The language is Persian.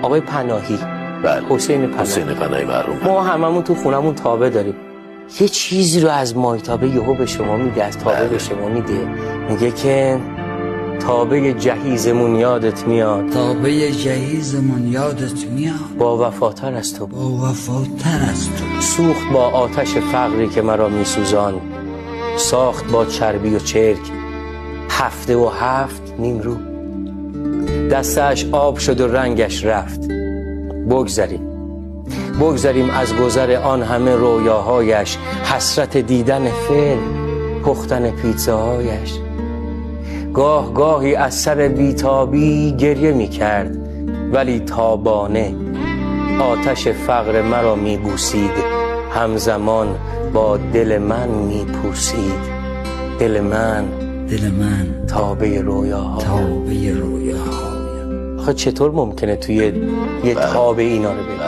آقای پناهی، بله. حسین پناهی مرحوم. ما هممون تو خونمون تابه داریم. یه چیزی رو از مایتابه یهو به شما میگه، از تابه به شما میگه که تابه جهیزمون یادت میاد، تابه جهیزمون یادت میاد، با وفاتر از تو، با وفاتر از تو، سوخت با آتش فقری که مرا میسوزان، ساخت با چربی و چرک 7 و 7 نیمرو، دستش آب شد و رنگش رفت. بگذریم از گذر آن همه رویاهایش، حسرت دیدن فیلم، پختن پیتزاهایش. گاهی از سر بیتابی گریه می کرد، ولی تابانه آتش فقر مرا می بوسید، همزمان با دل من می پوسید. دل من تابه رویاها. تابه رویاها. آخه چطور ممکنه توی یه تابه اینا رو ببینی؟